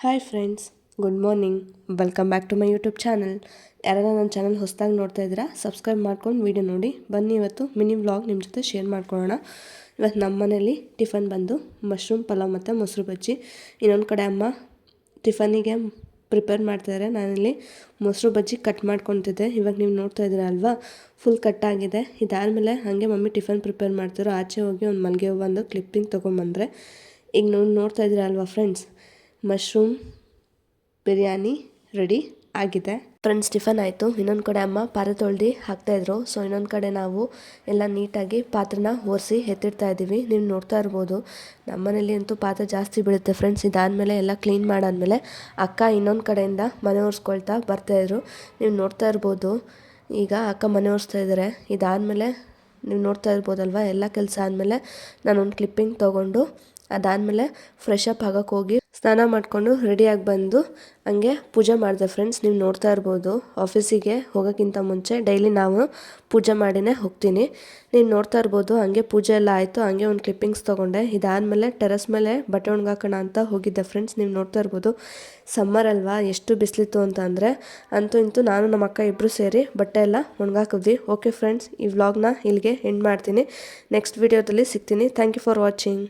Hi friends, good morning. Welcome back to my YouTube channel. ಯಾರೆಲ್ಲ ನನ್ನ channel ಹೊಸದಾಗಿ ನೋಡ್ತಾ ಇದ್ದೀರಾ ಸಬ್ಸ್ಕ್ರೈಬ್ ಮಾಡ್ಕೊಂಡು ವೀಡಿಯೋ ನೋಡಿ. ಬನ್ನಿ ಇವತ್ತು ಮಿನಿ ವ್ಲಾಗ್ ನಿಮ್ಮ ಜೊತೆ ಶೇರ್ ಮಾಡ್ಕೊಳ್ಳೋಣ. ಇವತ್ತು ನಮ್ಮ ಮನೇಲಿ ಟಿಫನ್ ಬಂದು ಮಶ್ರೂಮ್ ಪಲಾವ್ ಮತ್ತು ಮೊಸರು ಬಜ್ಜಿ. ಇನ್ನೊಂದು ಕಡೆ ಅಮ್ಮ ಟಿಫನಿಗೆ ಪ್ರಿಪೇರ್ ಮಾಡ್ತಾಯಿದ್ದಾರೆ. ನಾನಿಲ್ಲಿ ಮೊಸರು ಬಜ್ಜಿ ಕಟ್ ಮಾಡ್ಕೊತಿದ್ದೆ. ಇವಾಗ ನೀವು ನೋಡ್ತಾ ಇದ್ದೀರಾ ಅಲ್ವಾ, ಫುಲ್ ಕಟ್ಟಾಗಿದೆ. ಇದಾದಮೇಲೆ ಹಾಗೆ ಮಮ್ಮಿ ಟಿಫನ್ ಪ್ರಿಪೇರ್ ಮಾಡ್ತಿರೋ ಆಚೆ ಹೋಗಿ ಒಂದು ಮಲ್ಲಿಗೆ ಹೂವು ಒಂದು ಕ್ಲಿಪ್ಪಿಂಗ್ ತೊಗೊಂಬಂದರೆ ಈಗ ನೋಡ್ತಾ ಇದ್ದೀರಾ ಅಲ್ವಾ ಫ್ರೆಂಡ್ಸ್, ಮಶ್ರೂಮ್ ಬಿರಿಯಾನಿ ರೆಡಿ ಆಗಿದೆ. ಫ್ರೆಂಡ್ಸ್ ಟಿಫನ್ ಆಯಿತು. ಇನ್ನೊಂದು ಕಡೆ ಅಮ್ಮ ಪಾತ್ರೆ ತೊಳ್ದು ಹಾಕ್ತಾಯಿದ್ರು. ಸೊ ಇನ್ನೊಂದು ಕಡೆ ನಾವು ಎಲ್ಲ ನೀಟಾಗಿ ಪಾತ್ರನ ಒರೆಸಿ ಎತ್ತಿಡ್ತಾ ಇದ್ದೀವಿ. ನೀವು ನೋಡ್ತಾ ಇರ್ಬೋದು, ನಮ್ಮನೇಲಿ ಅಂತೂ ಪಾತ್ರೆ ಜಾಸ್ತಿ ಬೀಳುತ್ತೆ ಫ್ರೆಂಡ್ಸ್. ಇದಾದಮೇಲೆ ಎಲ್ಲ ಕ್ಲೀನ್ ಮಾಡಾದ್ಮೇಲೆ ಅಕ್ಕ ಇನ್ನೊಂದು ಕಡೆಯಿಂದ ಮನೆ ಒರೆಸ್ಕೊಳ್ತಾ ಬರ್ತಾಯಿದ್ರು. ನೀವು ನೋಡ್ತಾ ಇರ್ಬೋದು, ಈಗ ಅಕ್ಕ ಮನೆ ಒರೆಸ್ತಾ ಇದ್ದಾರೆ. ಇದಾದಮೇಲೆ ನೀವು ನೋಡ್ತಾ ಇರ್ಬೋದಲ್ವ, ಎಲ್ಲ ಕೆಲಸ ಆದಮೇಲೆ ನಾನೊಂದು ಕ್ಲಿಪ್ಪಿಂಗ್ ತೊಗೊಂಡು ಅದಾದಮೇಲೆ ಫ್ರೆಶ್ ಅಪ್ ಆಗೋಕ್ಕೆ ಹೋಗಿ ಸ್ನಾನ ಮಾಡಿಕೊಂಡು ರೆಡಿಯಾಗಿ ಬಂದು ಹಂಗೆ ಪೂಜೆ ಮಾಡಿದೆ ಫ್ರೆಂಡ್ಸ್. ನೀವು ನೋಡ್ತಾ ಇರ್ಬೋದು, ಆಫೀಸಿಗೆ ಹೋಗೋಕ್ಕಿಂತ ಮುಂಚೆ ಡೈಲಿ ನಾವು ಪೂಜೆ ಮಾಡಿನೇ ಹೋಗ್ತೀನಿ. ನೀವು ನೋಡ್ತಾ ಇರ್ಬೋದು, ಹಂಗೆ ಪೂಜೆ ಎಲ್ಲ ಆಯಿತು. ಹಂಗೆ ಒಂದು ಕ್ಲಿಪ್ಪಿಂಗ್ಸ್ ತೊಗೊಂಡೆ. ಇದಾದಮೇಲೆ ಟೆರೆಸ್ ಮೇಲೆ ಬಟ್ಟೆ ಒಣಗಾಕೋಣ ಅಂತ ಹೋಗಿದ್ದೆ ಫ್ರೆಂಡ್ಸ್. ನೀವು ನೋಡ್ತಾ ಇರ್ಬೋದು, ಸಮ್ಮರ್ ಅಲ್ವಾ, ಎಷ್ಟು ಬಿಸಿಲಿತ್ತು ಅಂತ ಅಂದರೆ ಅಂತೂ ಇಂತೂ ನಾನು ನಮ್ಮ ಅಕ್ಕ ಇಬ್ಬರು ಸೇರಿ ಬಟ್ಟೆ ಎಲ್ಲ ಒಣಗಾಕಿದ್ವಿ. ಓಕೆ ಫ್ರೆಂಡ್ಸ್, ಈ ವ್ಲಾಗ್ನ ಇಲ್ಲಿಗೆ ಎಂಡ್ ಮಾಡ್ತೀನಿ. ನೆಕ್ಸ್ಟ್ ವೀಡಿಯೋದಲ್ಲಿ ಸಿಗ್ತೀನಿ. Thank you for watching.